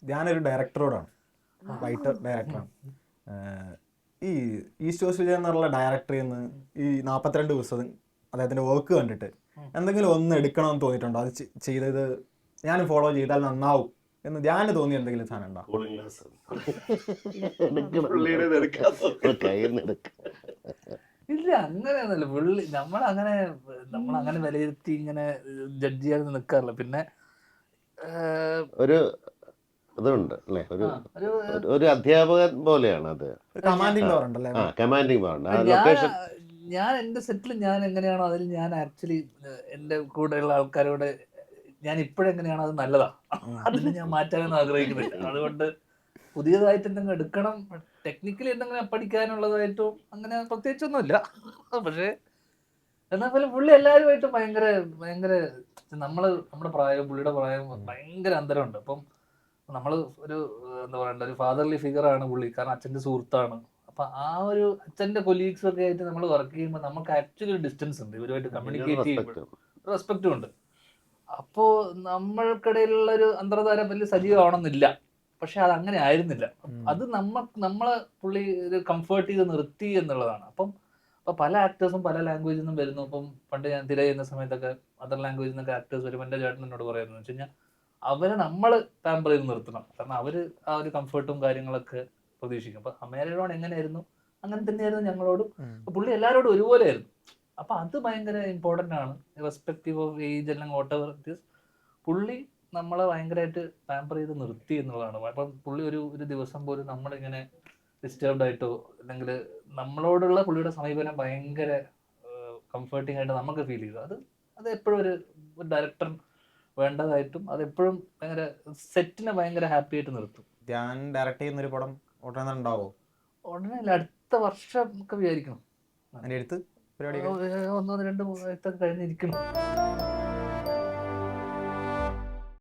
ഞാനൊരു ഡയറക്ടറോടാണ്, റൈറ്റർ ഡയറക്ടറാണ്. ഈ ഈസ്റ്റ് കോസ്റ്റ് വിജയൻ എന്നുള്ള ഡയറക്ടറിൽ നിന്ന് ഈ 42 ദിവസം അദ്ദേഹത്തിൻ്റെ വർക്ക് കണ്ടിട്ട് എന്തെങ്കിലും ഒന്ന് എടുക്കണമെന്ന് തോന്നിയിട്ടുണ്ടോ? അത് ചെയ്തത് ഞാൻ ഫോളോ ചെയ്താൽ നന്നാവും എന്ന് ധ്യാനം തോന്നി എന്തെങ്കിലും സാധനം ഉണ്ടോ? ഇല്ല, അങ്ങനെയൊന്നുമില്ല. പുള്ളി നമ്മളങ്ങനെ വിലയിരുത്തി ഇങ്ങനെ ജഡ്ജ് ചെയ്യാൻ നിൽക്കാറില്ല. പിന്നെ ഒരു ഇതുണ്ട് അല്ലേ, ഒരു അധ്യാപകൻ പോലെയാണ് അത്. കമാൻഡിംഗ് പവർ ഉണ്ടല്ലേ? കമാൻഡിംഗ് പവർ ഉണ്ട്. ലൊക്കേഷൻ ഞാൻ എൻ്റെ സെറ്റിൽ ഞാൻ എങ്ങനെയാണോ അതിൽ ഞാൻ ആക്ച്വലി എൻ്റെ കൂടെയുള്ള ആൾക്കാരോട് ഞാൻ ഇപ്പോഴെങ്ങനെയാണോ അത് നല്ലതാ, അതിന് ഞാൻ മാറ്റാനൊന്നും ആഗ്രഹിക്കുന്നില്ല. അതുകൊണ്ട് പുതിയതായിട്ട് എന്തെങ്കിലും എടുക്കണം, ടെക്നിക്കലി എന്തെങ്കിലും പഠിക്കാനുള്ളതായിട്ടും അങ്ങനെ പ്രത്യേകിച്ചൊന്നുമില്ല. പക്ഷേ എന്നാൽ പോലും പുള്ളി എല്ലാവരുമായിട്ടും ഭയങ്കര ഭയങ്കര നമ്മുടെ പ്രായം, പുള്ളിയുടെ പ്രായം ഭയങ്കര അന്തരമുണ്ട്. അപ്പം നമ്മൾ ഒരു എന്താ പറയണ്ട, ഒരു ഫാദർലി ഫിഗറാണ് പുള്ളി. കാരണം അച്ഛൻ്റെ സുഹൃത്താണ്. അപ്പം ആ ഒരു അച്ഛൻ്റെ കൊലീഗ്സ് ഒക്കെ ആയിട്ട് നമ്മൾ വർക്ക് ചെയ്യുമ്പോൾ നമുക്ക് ആക്ച്വലി ഒരു ഡിസ്റ്റൻസ് ഉണ്ട്, ഇവരുമായിട്ട് കമ്മ്യൂണിക്കേറ്റ് ചെയ്യുമ്പോൾ റെസ്പെക്റ്റും ഉണ്ട്. അപ്പോൾ നമ്മൾക്കിടയിലുള്ള ഒരു അന്തർധാര വലിയ സജീവമാവണമെന്നില്ല, പക്ഷെ അത് അങ്ങനെ ആയിരുന്നില്ല. അത് നമ്മളെ പുള്ളി ഒരു കംഫേർട്ട് ചെയ്ത് നിർത്തി എന്നുള്ളതാണ്. അപ്പം പല ആക്ടേഴ്സും പല ലാംഗ്വേജിൽ നിന്നും വരുന്നു. ഇപ്പം പണ്ട് ഞാൻ തിര ചെയ്യുന്ന സമയത്തൊക്കെ അതർ ലാംഗ്വേജിൽ നിന്നൊക്കെ ആക്ടേഴ്സ് വരുമ്പോൾ എൻ്റെ ചേട്ടൻ എന്നോട് പറയുന്നത് വെച്ച് കഴിഞ്ഞാൽ അവരെ നമ്മൾ പാമ്പർ ചെയ്ത് നിർത്തണം. കാരണം അവർ ആ ഒരു കംഫർട്ടും കാര്യങ്ങളൊക്കെ പ്രതീക്ഷിക്കും. അപ്പം അമേരയോട് എങ്ങനെയായിരുന്നു അങ്ങനെ തന്നെയായിരുന്നു ഞങ്ങളോടും. പുള്ളി എല്ലാവരോടും ഒരുപോലെ ആയിരുന്നു. അപ്പം അത് ഭയങ്കര ഇമ്പോർട്ടൻ്റ് ആണ്, റെസ്പെക്റ്റീവ് ഓഫ് ഏജ് അല്ലെങ്കിൽ വാട്ട് എവർ ഇറ്റ് ഈസ്. പുള്ളി നമ്മളെ ഭയങ്കരമായിട്ട് പാമ്പർ ചെയ്ത് നിർത്തി എന്നുള്ളതാണ്. അപ്പം പുള്ളി ഒരു ദിവസം പോലും നമ്മളിങ്ങനെ ഡിസ്റ്റർബ്ഡ് ആയിട്ടോ അല്ലെങ്കിൽ നമ്മളോടുള്ള പുള്ളിയുടെ സമീപനം ഭയങ്കര കംഫർട്ടിംഗ് ആയിട്ട് നമുക്ക് ഫീൽ ചെയ്തു. അത് എപ്പോഴും ഒരു ഡയറക്ടർ വേണ്ടതായിട്ടും അതെപ്പോഴും ഭയങ്കര സെറ്റിനെ ഭയങ്കര ഹാപ്പി ആയിട്ട് നിർത്തും. ഞാൻ ഡയറക്റ്റ് ചെയ്യുന്നൊരു പടം ഉടനെ ഉണ്ടാവോ? ഉടനെ അല്ല, അടുത്ത വർഷം ഒക്കെ വിചാരിക്കണം. അതിൻ്റെ അടുത്ത് പരിപാടി 1-2 കഴിഞ്ഞിരിക്കണം.